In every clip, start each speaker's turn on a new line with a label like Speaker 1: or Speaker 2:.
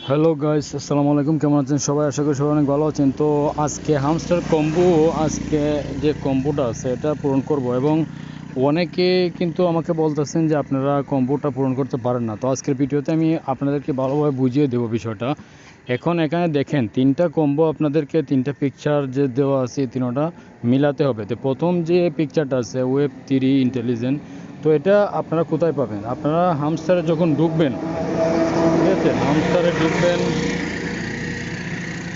Speaker 1: Hello guys, আসসালামু আলাইকুম। কেমন আছেন সবাই? আশা করি সবাই অনেক ভালো আছেন। তো আজকে হামস্টার কম্বো, আজকে যে কম্বোটা আছে এটা পূরণ করব এবং অনেকে কিন্তু আমাকে বলতেছেন যে আপনারা কম্বোটা পূরণ করতে পারেন না। তো আজকের ভিডিওতে আমি আপনাদেরকে ভালোভাবে বুঝিয়ে দেবো বিষয়টা। এখন এখানে দেখেন তিনটা কম্বো, আপনাদেরকে তিনটা পিকচার যে দেওয়া আছে এই তিনটা মিলাতে হবে। তো প্রথম যে পিকচারটা আছে Web3 ইন্টেলিজেন্ট, তো এটা আপনারা কোথায় পাবেন? আপনারা হামস্টারে যখন ঢুকবেন, ঠিক আছে, হামস্টারে ঢুকবেন,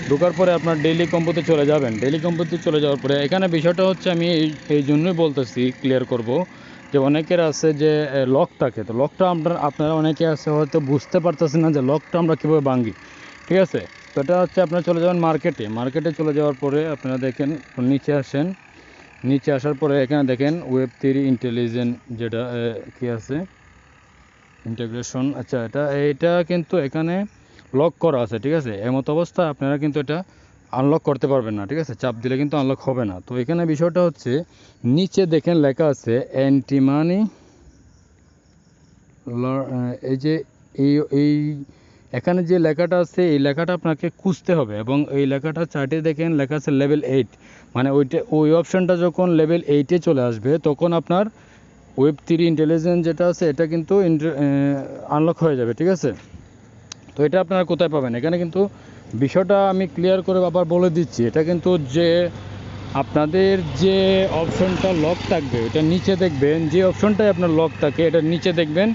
Speaker 1: ঢোকার পরে আপনার ডেইলি কম্বোতে চলে যাবেন। ডেইলি কম্বোতে চলে যাওয়ার পরে এখানে বিষয়টা হচ্ছে, আমি এই জন্যই বলতেছি, ক্লিয়ার করব যে অনেকের আছে যে লক থাকে। তো লকটা আপনারা অনেকে আছে হয়তো বুঝতে পারতেছেন না যে লকটা আমরা কীভাবে ভাঙি। ঠিক আছে, তো এটা হচ্ছে আপনারা চলে যাবেন মার্কেটে চলে যাওয়ার পরে আপনারা দেখেন নিচে আসেন। নিচে আসার পরে এখানে দেখেন Web3 ইন্টেলিজেন্ট যেটা কি আছে, ইন্টিগ্রেশন। আচ্ছা, এটা কিন্তু এখানে লক করা আছে। ঠিক আছে, এমত অবস্থা আপনারা কিন্তু এটা আনলক করতে পারবেন না। ঠিক আছে, চাপ দিলে কিন্তু আনলক হবে না। তো এখানে বিষয়টা হচ্ছে, নিচে দেখেন লেখা আছে অ্যান্টি মানি, এই যে এই এই এখানে যে লেখাটা আছে এই লেখাটা আপনাকে খুঁজতে হবে এবং এই লেখাটা চার্টে দেখেন লেখা আছে লেভেল 8। মানে ওই অপশানটা যখন লেভেল 8-এ চলে আসবে তখন আপনার Web3 ইন্টেলিজেন্স যেটা আছে এটা কিন্তু আনলক হয়ে যাবে। ঠিক আছে, তো এটা আপনারা কোথায় পাবেন? এখানে কিন্তু বিষয়টা আমি ক্লিয়ার করে আবার বলে দিচ্ছি। এটা কিন্তু যে আপনাদের যে অপশনটা লক থাকবে এটা নিচে দেখবেন, যে অপশনটাই আপনার লক থাকে এটা নিচে দেখবেন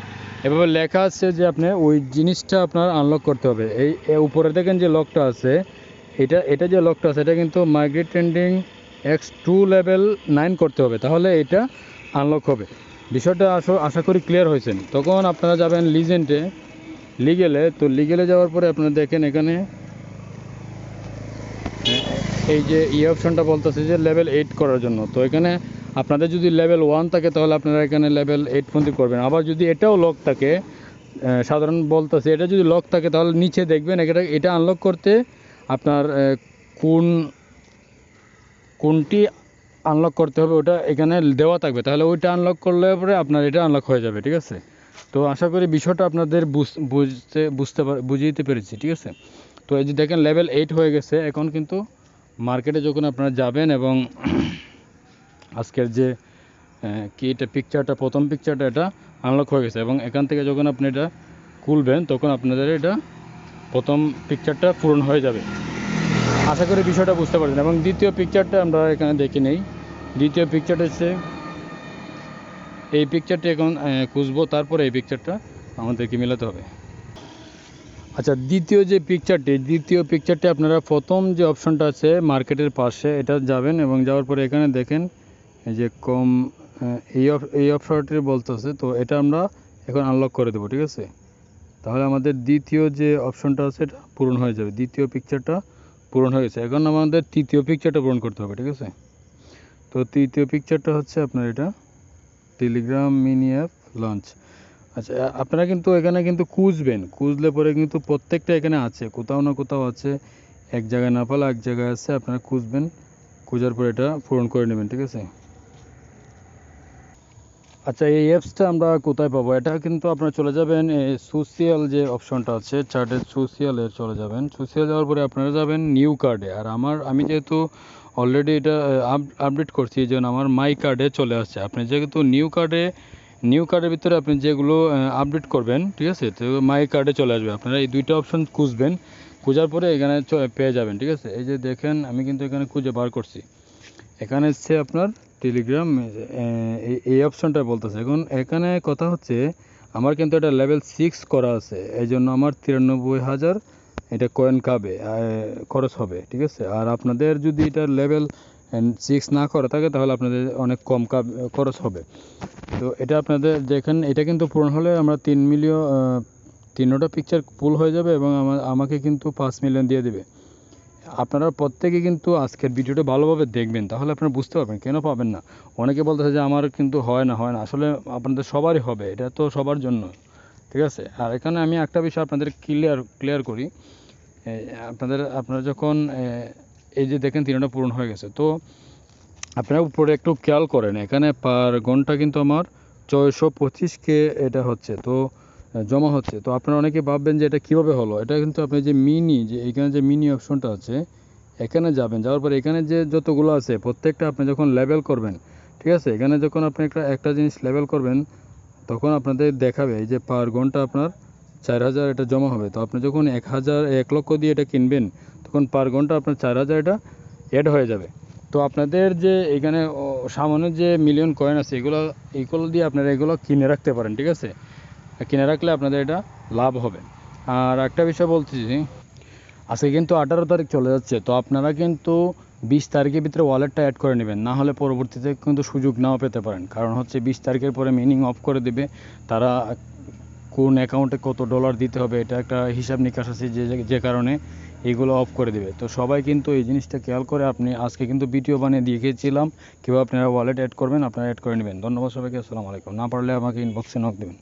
Speaker 1: এভাবে লেখা আছে যে আপনি ওই জিনিসটা আপনার আনলক করতে হবে। এই উপরে দেখেন যে লকটা আছে, এটা যে লকটা আছে এটা কিন্তু মাইগ্রেট ট্রেন্ডিং X2 লেভেল 9 করতে হবে, তাহলে এটা আনলক হবে। বিষয়টা আশা করি ক্লিয়ার হয়েছেন। তখন আপনারা যাবেন লিগেলে যাওয়ার পরে আপনারা দেখেন এখানে এই যে অপশনটা বলতেছে যে লেভেল 8 করার জন্য। তো এখানে আপনাদের যদি লেভেল 1 থাকে তাহলে আপনারা এখানে লেভেল 8 পর্যন্ত করবেন। আবার যদি এটাও লক থাকে, সাধারণ বলতেছে, এটা যদি লক থাকে তাহলে নিচে দেখবেন এটা আনলক করতে আপনার কোনটি আনলক করতে হবে ওটা এখানে দেওয়া থাকবে, তাহলে ওইটা আনলক করলে পরে আপনার এটা আনলক হয়ে যাবে। ঠিক আছে, তো আশা করি বিষয়টা আপনাদের বুঝিয়ে দিতে পেরেছি। ঠিক আছে, তো এই যে দেখেন লেভেল 8 হয়ে গেছে। এখন কিন্তু মার্কেটে যখন আপনারা যাবেন এবং আজকের যে কি এটা পিকচারটা, প্রথম পিকচারটা এটা আনলক হয়ে গেছে এবং এখান থেকে যখন আপনি এটা খুলবেন তখন আপনাদের এটা প্রথম পিকচারটা পূরণ হয়ে যাবে। আশা করি বিষয়টা বুঝতে পারছেন। এবং দ্বিতীয় পিকচারটা আমরা এখানে দেখে নেই। দ্বিতীয় পিকচারটা হচ্ছে এই পিকচারটা এখন খুঁজবো, তারপরে এই পিকচারটা আমাদেরকে মেলাতে হবে। আচ্ছা, দ্বিতীয় পিকচারটি আপনারা প্রথম যে অপশনটা আছে মার্কেটের পাশে এটা যাবেন এবং যাওয়ার পরে এখানে দেখেন এই যে এই অপশনটি বলতেছে, তো এটা আমরা এখন আনলক করে দেবো। ঠিক আছে, তাহলে আমাদের দ্বিতীয় যে অপশনটা আছে এটা পূরণ হয়ে যাবে। দ্বিতীয় পিকচারটা পূরণ হয়ে গেছে, এখন আমাদের তৃতীয় পিকচারটা পূরণ করতে হবে। ঠিক আছে, তো তৃতীয় পিকচারটা হচ্ছে আপনার এটা টেলিগ্রাম মিনি অ্যাপ লঞ্চ। আচ্ছা, আপনারা কিন্তু এখানে কিন্তু খুঁজলে পরে কিন্তু প্রত্যেকটা এখানে আছে, কোথাও না কোথাও আছে, এক জায়গায় না পেলে এক জায়গায় আছে। আপনারা খুঁজবেন, খোঁজার পরে এটা পূরণ করে নেবেন। ঠিক আছে, আচ্ছা, এই অ্যাপসটা আমরা কোথায় পাবো? এটা কিন্তু আপনারা চলে যাবেন সোশিয়াল যে অপশনটা আছে চার্টের, সোশিয়ালে চলে যাবেন। সোশিয়াল যাওয়ার পরে আপনারা যাবেন নিউ কার্ডে। আর আমি যেহেতু অলরেডি এটা আপডেট করছি এই জন্য আমার মাই কার্ডে চলে আসছে। আপনি যেহেতু নিউ কার্ডের ভিতরে আপনি যেগুলো আপডেট করবেন, ঠিক আছে, তো মাই কার্ডে চলে আসবে। আপনারা এই দুইটা অপশন খুঁজবেন, খোঁজার পরে এখানে পেয়ে যাবেন। ঠিক আছে, এই যে দেখেন আমি কিন্তু এখানে খুঁজে বার করছি। এখানে হচ্ছে আপনার টেলিগ্রাম, এই অপশনটা বলতেছে। এখন এখানে কথা হচ্ছে আমার কিন্তু এটা লেভেল 6 করা আছে, এই জন্য আমার 93,000 এটা কয়েন খরচ হবে। ঠিক আছে, আর আপনাদের যদি এটা লেভেল 6 না করা থাকে তাহলে আপনাদের অনেক কম খরচ হবে। তো এটা আপনাদের দেখেন, এটা কিন্তু পূরণ হলে আমরা 3 মিলিয়ন, 3টা পিকচার ফুল হয়ে যাবে এবং আমাকে কিন্তু 5 মিলিয়ন দিয়ে দেবে। আপনারা প্রত্যেকে কিন্তু আজকের ভিডিওটা ভালোভাবে দেখবেন, তাহলে আপনারা বুঝতে পারবেন কেন পাবেন না। অনেকে বলতেছে যে আমার কিন্তু হয় না, আসলে আপনাদের সবারই হবে, এটা তো সবার জন্য। ঠিক আছে, আর এখানে আমি একটা বিষয় আপনাদের ক্লিয়ার করি। আপনারা যখন এই যে দেখেন 3টা পূরণ হয়ে গেছে, তো আপনারা উপরে একটু খেয়াল করেন, এখানে পার ঘন্টা কিন্তু আমার 625K এটা হচ্ছে। তো জমা হচ্ছে। তো আপনারা অনেকে ভাববেন যে এটা কিভাবে হলো, এটা কিন্তু আপনি যে মিনি, যে এখানে যে মিনি অপশনটা আছে এখানে যাবেন, যাওয়ার পরে এখানে যে যতগুলো আছে প্রত্যেকটা আপনি যখন লেবেল করবেন, ঠিক আছে, এখানে যখন আপনি একটা জিনিস লেবেল করবেন তখন আপনাদের দেখাবে এই যে পার ঘন্টা আপনার 4000 এটা জমা হবে। তো আপনি যখন 1 লক্ষ দিয়ে এটা কিনবেন তখন পার ঘন্টা আপনার 4000 এটা অ্যাড হয়ে যাবে। তো আপনাদের যে এখানে সামান্য যে মিলিয়ন কয়েন আছে এগুলো দিয়ে আপনারা এগুলো কিনে রাখতে পারেন, ঠিক আছে, কিনে রাখলে আপনাদের এটা লাভ হবে। আর একটা বিষয় বলতেছি, আজকে কিন্তু 18 তারিখ চলে যাচ্ছে, তো আপনারা কিন্তু 20 তারিখের ভিতরে ওয়ালেটটা অ্যাড করে নেবেন, না হলে পরবর্তীতে কিন্তু সুযোগ নাও পেতে পারেন। কারণ হচ্ছে 20 তারিখের পরে মিনিং অফ করে দেবে তারা, কোন অ্যাকাউন্টে কত ডলার দিতে হবে এটা একটা হিসাব নিকাশ আছে, যে কারণে এগুলো অফ করে দেবে। তো সবাই কিন্তু এই জিনিসটা খেয়াল করে, আপনি আজকে কিন্তু ভিডিও বানিয়ে দেখিয়েছিলাম কীভাবে আপনারা ওয়ালেট অ্যাড করবেন, আপনারা অ্যাড করে নেবেন। ধন্যবাদ সবাইকে, আসসালামু আলাইকুম। না পারলে আমাকে ইনবক্সে নক দেবেন।